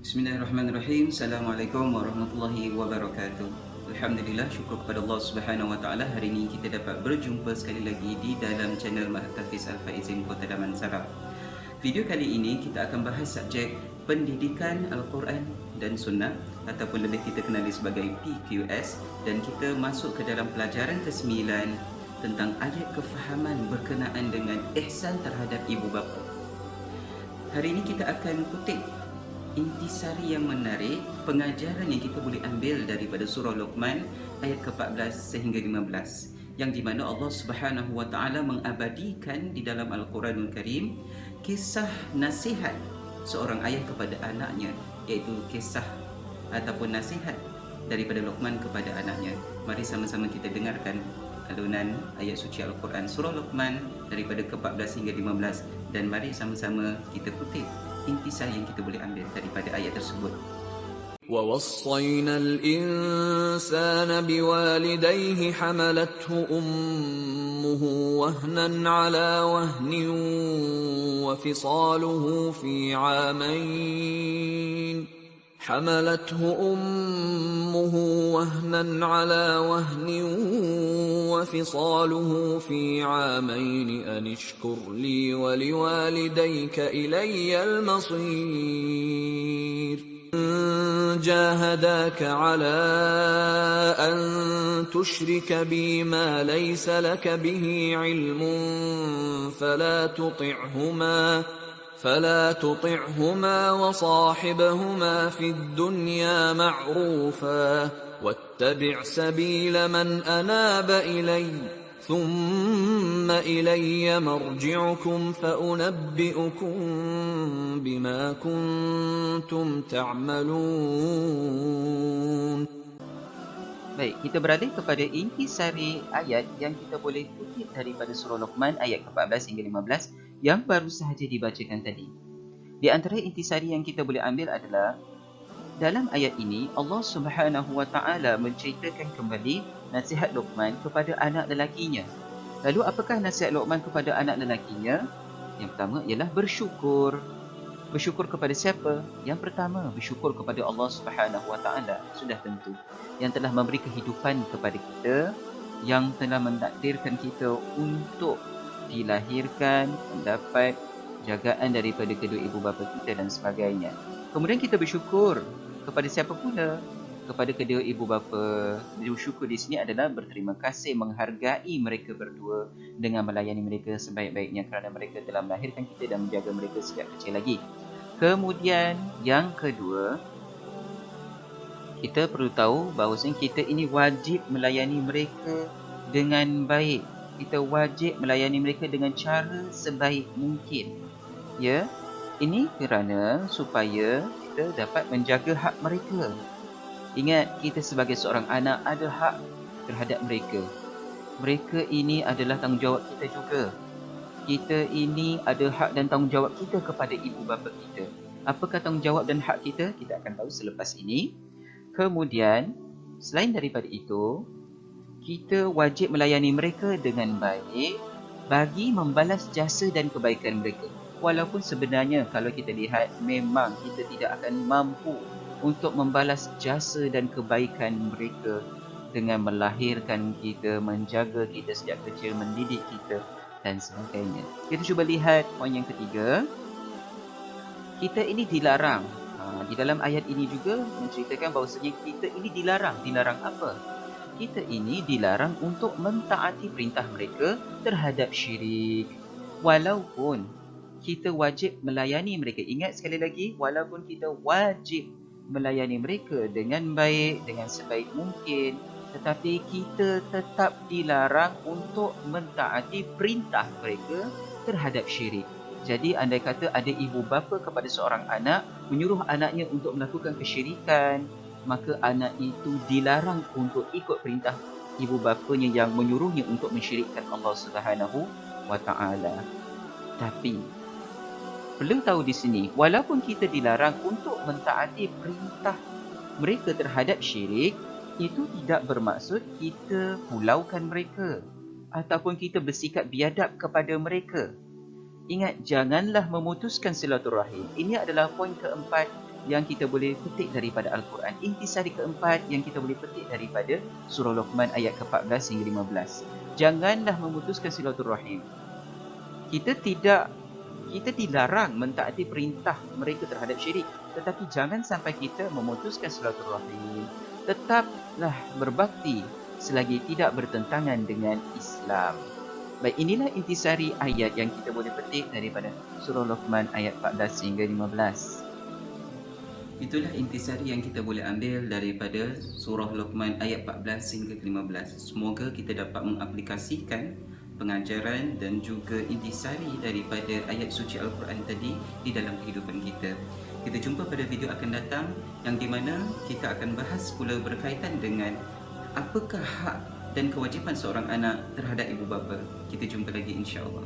Bismillahirrahmanirrahim. Assalamualaikum warahmatullahi wabarakatuh. Alhamdulillah, syukur kepada Allah Subhanahu Wa Taala. Hari ini kita dapat berjumpa sekali lagi di dalam channel Mahtafiz Al-Faizin Kota Damansara. Video kali ini kita akan bahas subjek pendidikan Al-Quran dan Sunnah, ataupun lebih kita kenali sebagai PQS, dan kita masuk ke dalam pelajaran ke-9 tentang ayat kefahaman berkenaan dengan ihsan terhadap ibu bapa. Hari ini kita akan kutip intisari yang menarik, pengajaran yang kita boleh ambil daripada surah Luqman ayat ke-14 sehingga 15, yang di mana Allah Subhanahu wa taala mengabadikan di dalam Al-Quranul Karim kisah nasihat seorang ayah kepada anaknya, iaitu kisah ataupun nasihat daripada Luqman kepada anaknya. Mari sama-sama kita dengarkan alunan ayat suci Al-Quran surah Luqman daripada ke-14 hingga 15, dan mari sama-sama kita kutip intisari yang kita boleh ambil daripada ayat tersebut. وَوَصَّيْنَا الْإِنسَانَ بِوَالِدَيْهِ حَمَلَتْهُ أُمُّهُ وَهْنًا عَلَى وَهْنٍ وَفِصَالُهُ فِي عَامَيْنِ أَنِ اشْكُرْ لِي وَلِوَالِدَيْكَ إِلَيَّ الْمَصِيرُ جاهداك على أن تشرك بي ما ليس لك به علم فلا تطعهما وصاحبهما في الدنيا معروفا واتبع سبيل من أناب إلي ثم إلي مرجعكم فأنبئكم بما كنتم تعملون. Baik, kita beralih kepada intisari ayat yang kita boleh kutip daripada surah Luqman ayat ke-14 hingga 15 yang baru sahaja dibacakan tadi. Di antara intisari yang kita boleh ambil adalah dalam ayat ini Allah Subhanahu wa taala menceritakan kembali nasihat Luqman kepada anak lelakinya. Lalu apakah nasihat Luqman kepada anak lelakinya? Yang pertama ialah bersyukur. Bersyukur kepada siapa? Yang pertama, bersyukur kepada Allah Subhanahu wa taala, sudah tentu, yang telah memberi kehidupan kepada kita, yang telah mentakdirkan kita untuk dilahirkan, mendapat jagaan daripada kedua ibu bapa kita dan sebagainya. Kemudian kita bersyukur kepada siapa pula? Kepada kedua ibu bapa. Bersyukur di sini adalah berterima kasih, menghargai mereka berdua dengan melayani mereka sebaik-baiknya kerana mereka telah melahirkan kita dan menjaga mereka sejak kecil lagi. Kemudian yang kedua, kita perlu tahu bahawasanya kita ini wajib melayani mereka dengan baik. Kita wajib melayani mereka dengan cara sebaik mungkin. Ya, ini kerana supaya kita dapat menjaga hak mereka. Ingat, kita sebagai seorang anak ada hak terhadap mereka. Mereka ini adalah tanggungjawab kita juga. Kita ini ada hak dan tanggungjawab kita kepada ibu bapa kita. Apakah tanggungjawab dan hak kita? Kita akan tahu selepas ini. Kemudian, selain daripada itu, kita wajib melayani mereka dengan baik bagi membalas jasa dan kebaikan mereka. Walaupun sebenarnya kalau kita lihat memang kita tidak akan mampu untuk membalas jasa dan kebaikan mereka dengan melahirkan kita, menjaga kita sejak kecil, mendidik kita dan sebagainya. Kita cuba lihat poin yang ketiga. Kita ini dilarang. Di dalam ayat ini juga menceritakan bahawasanya kita ini dilarang. Dilarang apa? Kita ini dilarang untuk mentaati perintah mereka terhadap syirik. Walaupun kita wajib melayani mereka. Ingat sekali lagi, walaupun kita wajib melayani mereka dengan baik, dengan sebaik mungkin, tetapi kita tetap dilarang untuk mentaati perintah mereka terhadap syirik. Jadi andai kata ada ibu bapa kepada seorang anak menyuruh anaknya untuk melakukan kesyirikan, maka anak itu dilarang untuk ikut perintah ibu bapanya yang menyuruhnya untuk mensyirikkan Allah Subhanahu wa taala. Tapi perlu tahu di sini, walaupun kita dilarang untuk mentaati perintah mereka terhadap syirik, itu tidak bermaksud kita pulaukan mereka ataupun kita bersikap biadab kepada mereka. Ingat, janganlah memutuskan silaturahim. Ini adalah poin keempat yang kita boleh petik daripada Al-Quran. Intisari keempat yang kita boleh petik daripada surah Luqman ayat ke-14 hingga 15. Janganlah memutuskan silaturahim. Kita dilarang mentaati perintah mereka terhadap syirik, tetapi jangan sampai kita memutuskan silaturahim. Tetaplah berbakti selagi tidak bertentangan dengan Islam. Baik, inilah intisari ayat yang kita boleh petik daripada surah Luqman ayat 14 hingga 15. Itulah intisari yang kita boleh ambil daripada surah Luqman ayat 14 hingga 15. Semoga kita dapat mengaplikasikan pengajaran dan juga intisari daripada ayat suci Al-Quran tadi di dalam kehidupan kita. Kita jumpa pada video akan datang yang di mana kita akan bahas pula berkaitan dengan apakah hak dan kewajipan seorang anak terhadap ibu bapa. Kita jumpa lagi insya-Allah.